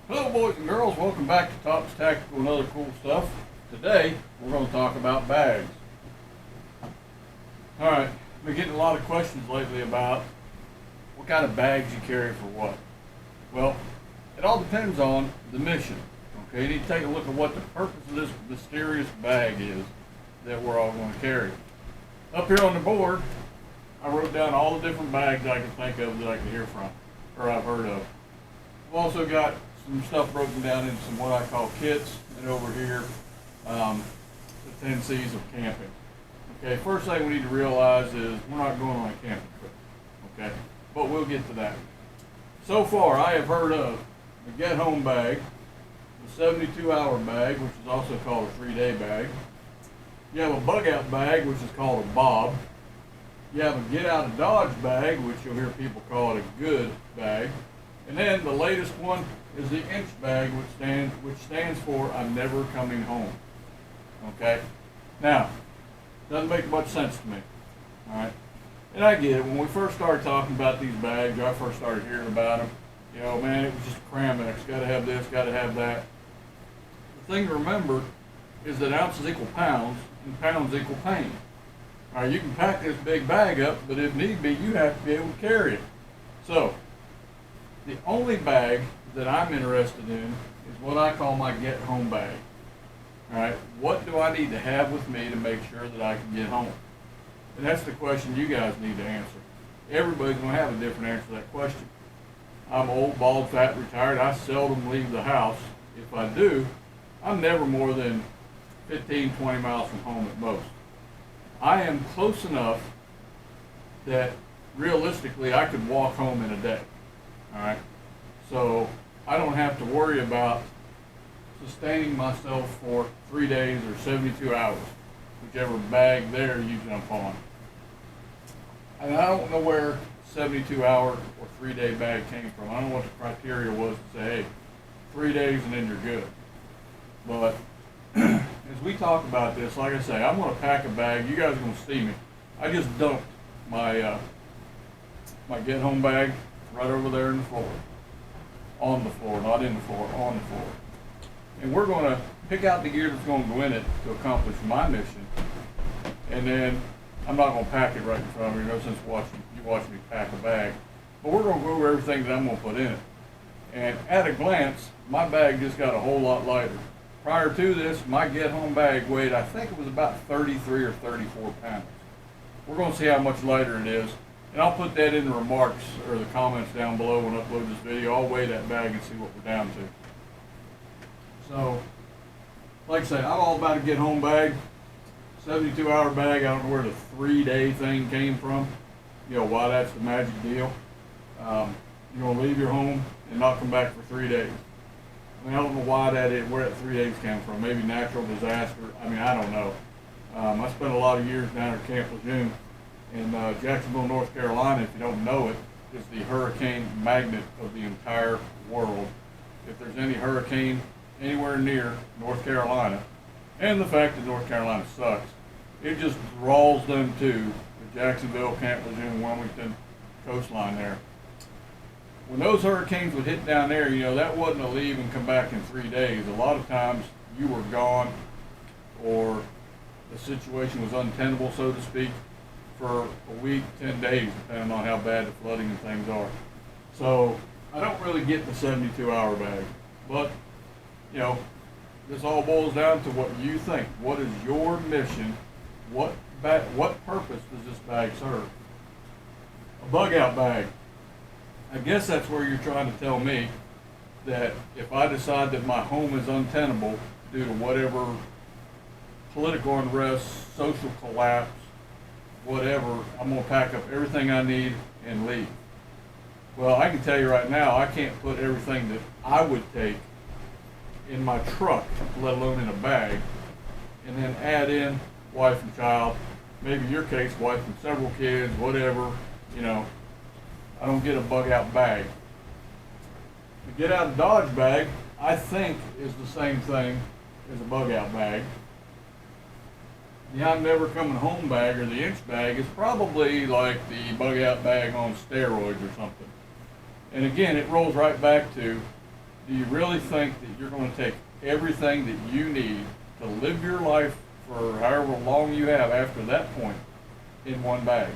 Hello boys and girls, welcome back to Tops Tactical and other cool stuff. Today, we're going to talk about bags. Alright, I've been getting a lot of questions lately about what kind of bags you carry for what. Well, it all depends on the mission. Okay, you need to take a look at what the purpose of this mysterious bag is that we're all going to carry. Up here on the board, I wrote down all the different bags I can think of that I can hear from, or I've heard of. I've also got some stuff broken down into some what I call kits, and over here, the 10 C's of camping. Okay, first thing we need to realize is we're not going on a camping trip, okay? But we'll get to that. So far, I have heard of the get home bag, the 72-hour bag, which is also called a 3-day bag. You have a bug out bag, which is called a bob. You have a get out of Dodge bag, which you'll hear people call it a good bag. And then the latest one is the inch bag, which stands for I'm never coming home. Okay? Now, doesn't make much sense to me. Alright? And I get it. When we first started talking about these bags, I first started hearing about them. You know, man, it was just a Cramex. Got to have this, got to have that. The thing to remember is that ounces equal pounds, and pounds equal pain. Alright, you can pack this big bag up, but if need be, you have to be able to carry it. So, the only bag that I'm interested in is what I call my get home bag. Alright, what do I need to have with me to make sure that I can get home? And that's the question you guys need to answer. Everybody's going to have a different answer to that question. I'm old, bald, fat, retired. I seldom leave the house. If I do, I'm never more than 15, 20 miles from home at most. I am close enough that realistically I could walk home in a day. Alright, so I don't have to worry about sustaining myself for 3 days or 72 hours, whichever bag there you jump on. And I don't know where 72-hour or 3-day bag came from. I don't know what the criteria was to say, hey, 3 days and then you're good. But as we talk about this, like I say, I'm going to pack a bag. You guys are going to see me. I just dumped my my get home bag right over there in the floor. On the floor, not in the floor, on the floor. And we're going to pick out the gear that's going to go in it to accomplish my mission. And then I'm not going to pack it right in front of you. No sense you watching me pack a bag. But we're going to go over everything that I'm going to put in it. And at a glance, my bag just got a whole lot lighter. Prior to this, my get home bag weighed, I think it was about 33 or 34 pounds. We're going to see how much lighter it is. And I'll put that in the remarks or the comments down below when I upload this video. I'll weigh that bag and see what we're down to. So, like I say, I'm all about a get home bag. 72-hour bag, I don't know where the 3-day thing came from. You know, why that's the magic deal. You're going to leave your home and not come back for 3 days. I mean, I don't know why that is, where that 3 days came from. Maybe natural disaster. I mean, I don't know. I spent a lot of years down at Camp Lejeune in Jacksonville, North Carolina. If you don't know it, is the hurricane magnet of the entire world. If there's any hurricane anywhere near North Carolina, and the fact that North Carolina sucks, it just draws them to the Jacksonville, Camp Lejeune, Wilmington coastline there. When those hurricanes would hit down there, you know, that wasn't a leave and come back in 3 days. A lot of times you were gone, or the situation was untenable, so to speak, for a week, 10 days, depending on how bad the flooding and things are. So I don't really get the 72-hour bag. But, you know, this all boils down to what you think. What is your mission? What purpose does this bag serve? A bug out bag. I guess that's where you're trying to tell me that if I decide that my home is untenable due to whatever political unrest, social collapse, whatever, I'm going to pack up everything I need and leave. Well, I can tell you right now, I can't put everything that I would take in my truck, let alone in a bag, and then add in wife and child, maybe your case, wife and several kids, whatever, you know. I don't get a bug out bag. The get out of Dodge bag, I think, is the same thing as a bug out bag. The I'm never coming home bag or the inch bag is probably like the bug out bag on steroids or something. And again, it rolls right back to do you really think that you're going to take everything that you need to live your life for however long you have after that point in one bag,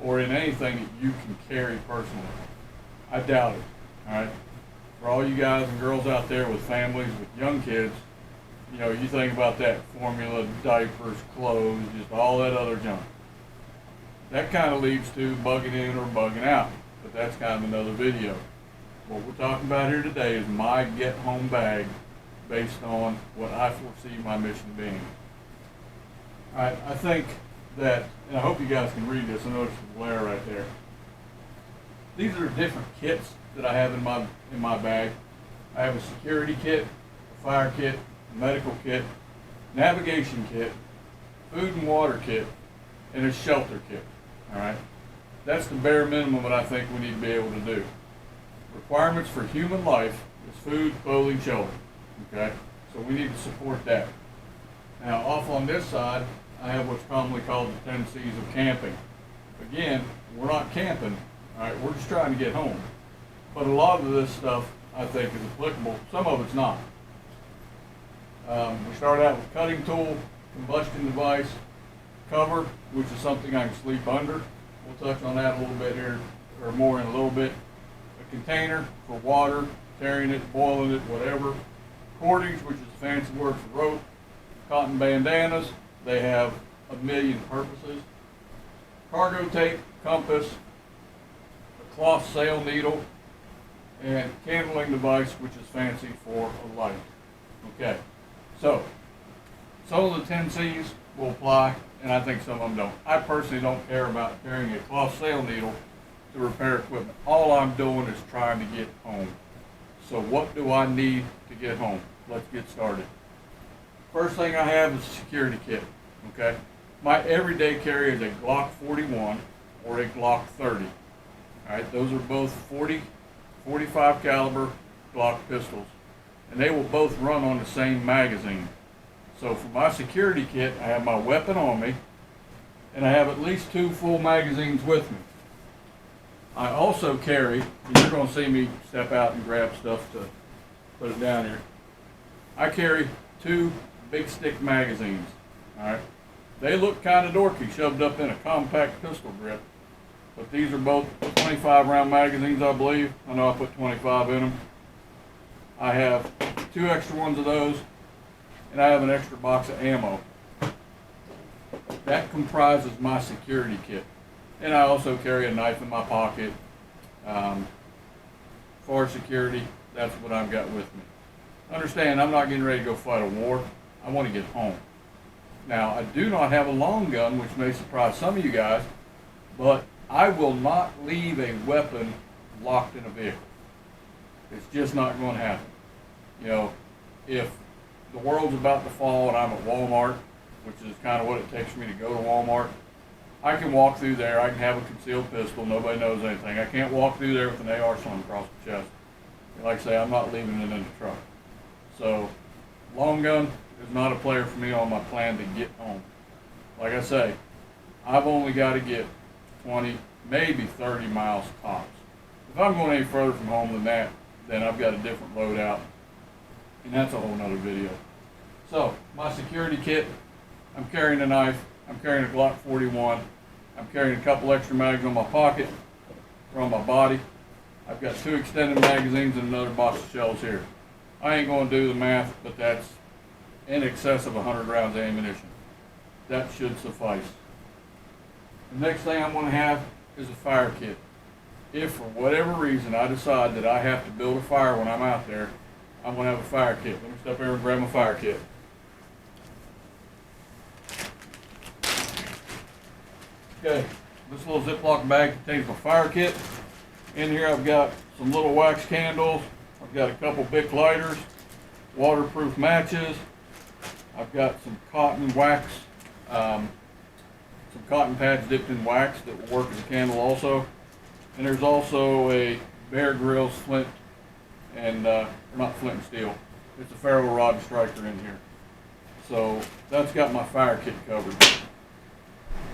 or in anything that you can carry personally? I doubt it. All right. For all you guys and girls out there with families with young kids, you know, you think about that formula, diapers, clothes, just all that other junk. That kind of leads to bugging in or bugging out, but that's kind of another video. What we're talking about here today is my get home bag based on what I foresee my mission being. All right, I think that, and I hope you guys can read this. I noticed the glare right there. These are different kits that I have in my bag. I have a security kit, a fire kit, a medical kit, navigation kit, food and water kit, and a shelter kit. All right, that's the bare minimum that I think we need to be able to do. Requirements for human life is food, clothing, shelter. Okay, so we need to support that. Now, off on this side, I have what's commonly called the 10 C's of camping. Again, we're not camping. All right, we're just trying to get home. But a lot of this stuff, I think, is applicable. Some of it's not. We start out with cutting tool, combustion device, cover, which is something I can sleep under. We'll touch on that a little bit here, or more in a little bit. A container for water, carrying it, boiling it, whatever. Cordage, which is a fancy word for rope. Cotton bandanas, they have a million purposes. Cargo tape, compass, a cloth sail needle, and candling device, which is fancy for a light. Okay, so some of the 10 C's will apply, and I think some of them don't. I personally don't care about carrying a cloth sail needle to repair equipment. All I'm doing is trying to get home. So what do I need to get home? Let's get started. First thing I have is a security kit. Okay, my everyday carry is a Glock 41 or a Glock 30. All right, those are both 45 caliber Glock pistols, and they will both run on the same magazine. So for my security kit, I have my weapon on me, and I have at least 2 full magazines with me. I also carry, and you're going to see me step out and grab stuff to put it down here. I carry 2 big stick magazines. All right, they look kind of dorky, shoved up in a compact pistol grip, but these are both 25 round magazines, I believe. I know I put 25 in them. I have 2 extra ones of those, and I have an extra box of ammo. That comprises my security kit. And I also carry a knife in my pocket. For security, that's what I've got with me. Understand, I'm not getting ready to go fight a war. I want to get home. Now, I do not have a long gun, which may surprise some of you guys, but I will not leave a weapon locked in a vehicle. It's just not going to happen. You know, if the world's about to fall and I'm at Walmart, which is kind of what it takes me to go to Walmart, I can walk through there. I can have a concealed pistol. Nobody knows anything. I can't walk through there with an AR slung across the chest. And like I say, I'm not leaving it in the truck. So, long gun is not a player for me on my plan to get home. Like I say, I've only got to get 20, maybe 30 miles tops. If I'm going any further from home than that, then I've got a different loadout, and that's a whole nother video. So, my security kit, I'm carrying a knife, I'm carrying a Glock 41, I'm carrying a couple extra mags on my pocket, or on my body. I've got 2 extended magazines and another box of shells here. I ain't going to do the math, but that's in excess of 100 rounds of ammunition. That should suffice. The next thing I'm going to have is a fire kit. If for whatever reason I decide that I have to build a fire when I'm out there, I'm going to have a fire kit. Let me step here and grab my fire kit. Okay, this little Ziploc bag contains my fire kit. In here I've got some little wax candles. I've got a couple Bic lighters, waterproof matches. I've got some cotton wax, some cotton pads dipped in wax that will work as a candle also. And there's also a Bear Grylls flint and, not flint and steel. It's a ferro rod striker in here. So that's got my fire kit covered.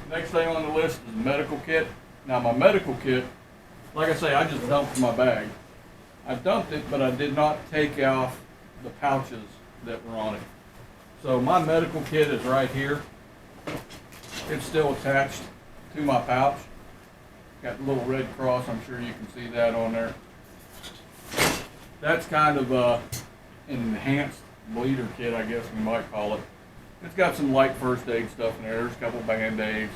Next thing on the list is medical kit. Now my medical kit, like I say, I just dumped my bag. I dumped it, but I did not take off the pouches that were on it. So my medical kit is right here. It's still attached to my pouch. Got the little red cross, I'm sure you can see that on there. That's kind of an enhanced bleeder kit, I guess we might call it. It's got some light first aid stuff in there. There's a couple Band-Aids.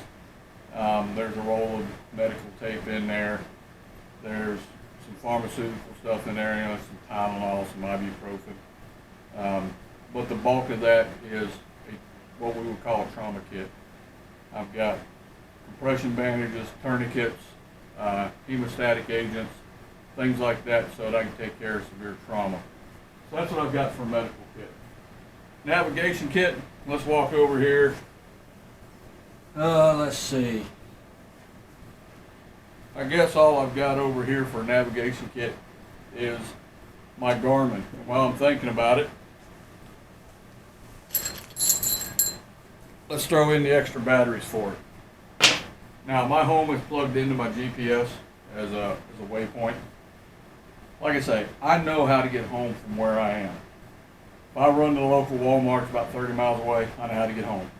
There's a roll of medical tape in there. There's some pharmaceutical stuff in there, some Tylenol, some ibuprofen. But the bulk of that is what we would call a trauma kit. I've got compression bandages, tourniquets, hemostatic agents, things like that, so that I can take care of severe trauma. So that's what I've got for a medical kit. Navigation kit, let's walk over here. Let's see. I guess all I've got over here for a navigation kit is my Garmin. And while I'm thinking about it, let's throw in the extra batteries for it. Now, my home is plugged into my GPS as a waypoint. Like I say, I know how to get home from where I am. If I run to the local Walmart, it's about 30 miles away, I know how to get home.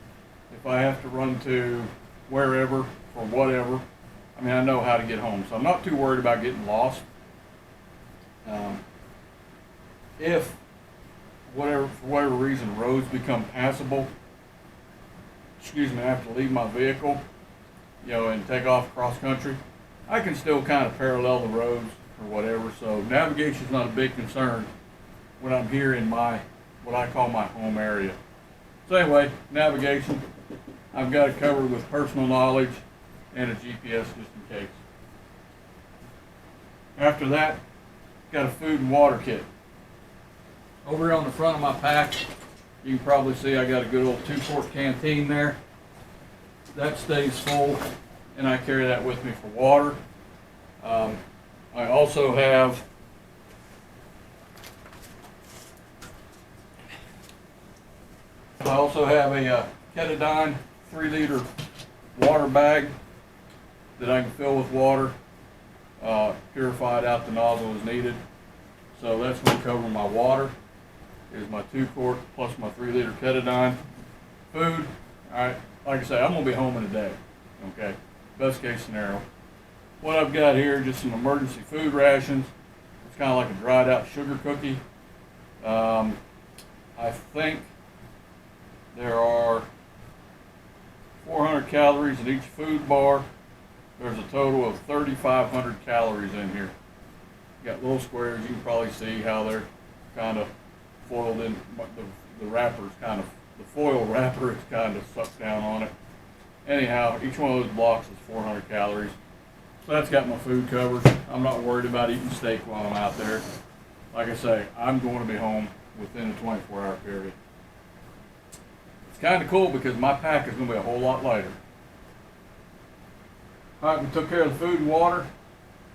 If I have to run to wherever for whatever, I know how to get home. So I'm not too worried about getting lost. If for whatever reason roads become passable, I have to leave my vehicle, and take off cross country, I can still kind of parallel the roads or whatever. So navigation is not a big concern when I'm here in what I call my home area. So anyway, navigation, I've got it covered with personal knowledge and a GPS just in case. After that, got a food and water kit. Over here on the front of my pack, you can probably see I got a good old 2-quart canteen there. That stays full, and I carry that with me for water. I also have a Ketadine 3-liter water bag that I can fill with water, purified out the nozzle as needed. So that's going to cover my water, is my 2-quart plus my 3-liter Ketadine. Food, alright, like I say, I'm going to be home in a day, okay? Best case scenario. What I've got here, just some emergency food rations. It's kind of like a dried out sugar cookie. I think there are 400 calories in each food bar. There's a total of 3,500 calories in here. Got little squares. You can probably see how they're kind of foiled in. The wrapper is kind of, the foil wrapper is kind of sucked down on it. Anyhow, each one of those blocks is 400 calories. So that's got my food covered. I'm not worried about eating steak while I'm out there. Like I say, I'm going to be home within a 24-hour period. It's kind of cool because my pack is going to be a whole lot lighter. All right, we took care of the food and water.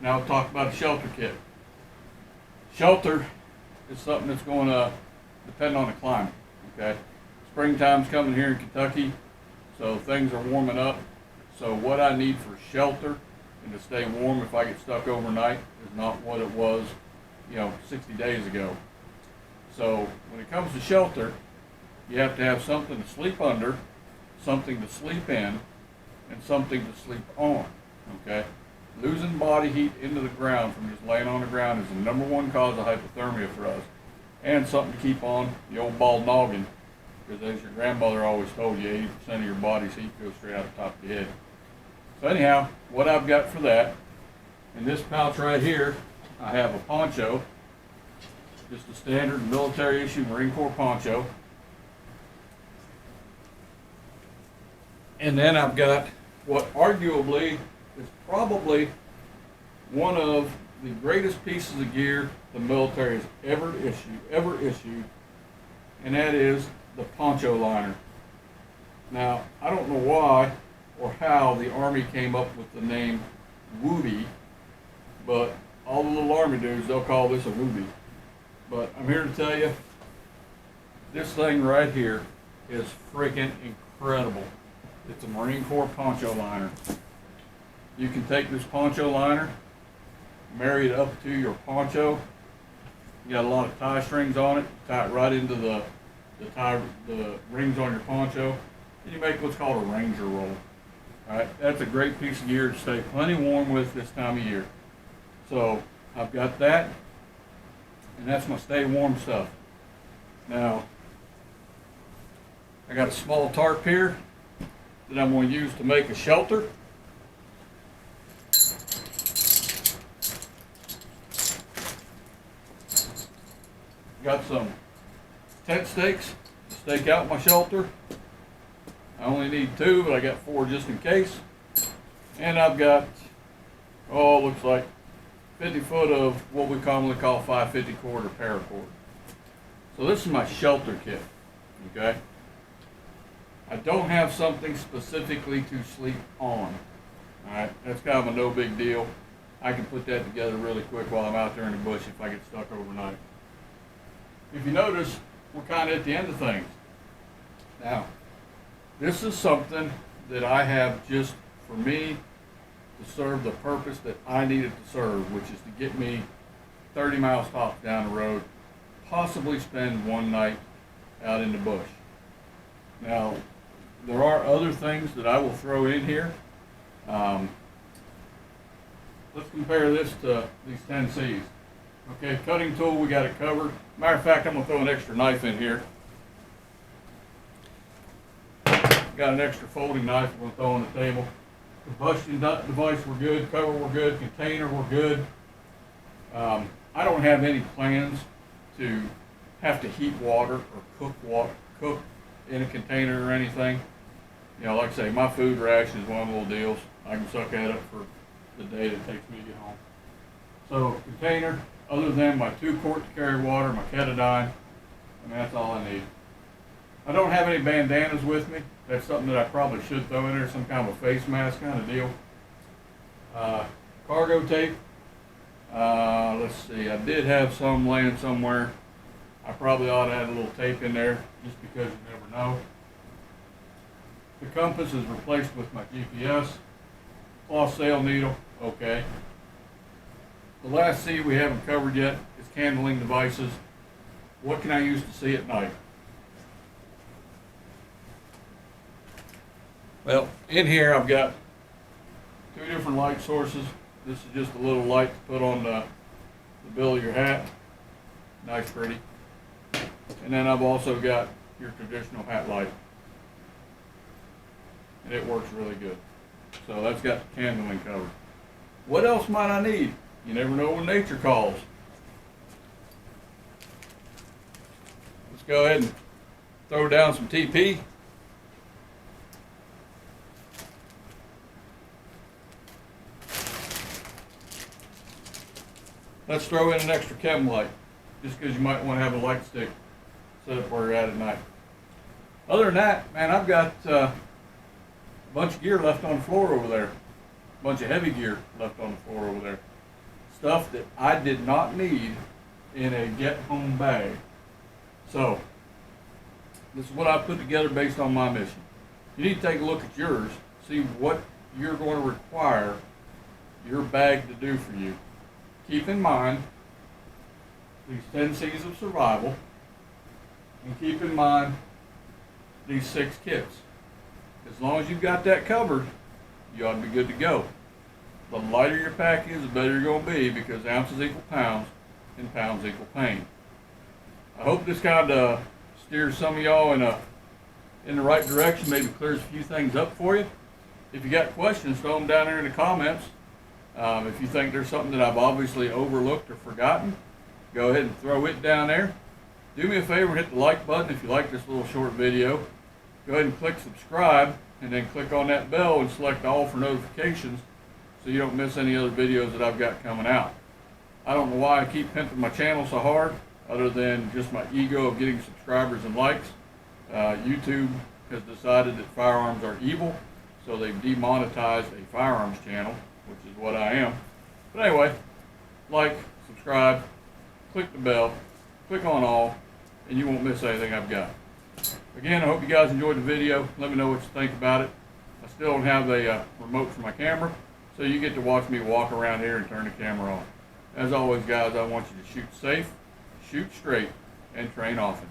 Now we'll talk about a shelter kit. Shelter is something that's going to depend on the climate, okay? Springtime's coming here in Kentucky, so things are warming up. So what I need for shelter and to stay warm if I get stuck overnight is not what it was, 60 days ago. So when it comes to shelter, you have to have something to sleep under, something to sleep in, and something to sleep on, okay? Losing body heat into the ground from just laying on the ground is the number one cause of hypothermia for us. And something to keep on the old bald noggin, because as your grandmother always told you, 80% of your body's heat goes straight out the top of your head. So anyhow, what I've got for that, in this pouch right here, I have a poncho, just a standard military issue Marine Corps poncho. And then I've got what arguably is probably one of the greatest pieces of gear the military has ever issued, and that is the poncho liner. Now, I don't know why or how the Army came up with the name Woobie, but all the little Army dudes, they'll call this a Woobie. But I'm here to tell you, this thing right here is freaking incredible. It's a Marine Corps poncho liner. You can take this poncho liner, marry it up to your poncho, You got a lot of tie strings on it. Tie it right into the rings on your poncho, and you make what's called a Ranger roll. All right, that's a great piece of gear to stay plenty warm with this time of year. So I've got that, and that's my stay warm stuff. Now, I got a small tarp here that I'm going to use to make a shelter. Got some tent stakes to stake out my shelter. I only need 2, but I got 4 just in case. And I've got, looks like 50 foot of what we commonly call 550 cord or paracord. So this is my shelter kit, okay? I don't have something specifically to sleep on. All right, that's kind of a no big deal. I can put that together really quick while I'm out there in the bush if I get stuck overnight. If you notice, we're kind of at the end of things. Now, this is something that I have just for me to serve the purpose that I need it to serve, which is to get me 30 miles tops down the road, possibly spend one night out in the bush. Now, there are other things that I will throw in here. Let's compare this to these 10Cs. Okay, cutting tool, we got it covered. Matter of fact, I'm going to throw an extra knife in here. Got an extra folding knife we're going to throw on the table. Combustion device, we're good. Cover, we're good. Container, we're good. I don't have any plans to have to heat water or cook in a container or anything. You know, like I say, my food ration is one of the little deals. I can suck at it for the day that it takes me to get home. So, container, other than my 2 quart to carry water, my Ketadine, I mean, that's all I need. I don't have any bandanas with me. That's something that I probably should throw in there, some kind of a face mask kind of deal. Cargo tape. Let's see, I did have some laying somewhere. I probably ought to add a little tape in there just because you never know. The compass is replaced with my GPS. Cloth sail needle, okay. The last C we haven't covered yet is candling devices. What can I use to see at night? Well, in here I've got 2 different light sources. This is just a little light to put on the bill of your hat. Nice, pretty. And then I've also got your traditional hat light. And it works really good. So that's got the candling covered. What else might I need? You never know when nature calls. Let's go ahead and throw down some TP. Let's throw in an extra chem light, just because you might want to have a light stick set up where you're at night. Other than that, man, I've got a bunch of gear left on the floor over there. A bunch of heavy gear left on the floor over there. Stuff that I did not need in a get-home bag. So, this is what I put together based on my mission. You need to take a look at yours, see what you're going to require your bag to do for you. Keep in mind these 10 C's of survival, and keep in mind these 6 kits. As long as you've got that covered, you ought to be good to go. The lighter your pack is, the better you're going to be, because ounces equal pounds, and pounds equal pain. I hope this kind of steers some of y'all in the right direction, maybe clears a few things up for you. If you got questions, throw them down there in the comments. If you think there's something that I've obviously overlooked or forgotten, go ahead and throw it down there. Do me a favor, hit the like button if you like this little short video. Go ahead and click subscribe, and then click on that bell and select all for notifications so you don't miss any other videos that I've got coming out. I don't know why I keep pimping my channel so hard, other than just my ego of getting subscribers and likes. YouTube has decided that firearms are evil, so they've demonetized a firearms channel, which is what I am. But anyway, like, subscribe, click the bell, click on all, and you won't miss anything I've got. Again, I hope you guys enjoyed the video. Let me know what you think about it. I still don't have a remote for my camera, so you get to watch me walk around here and turn the camera on. As always, guys, I want you to shoot safe, shoot straight, and train often.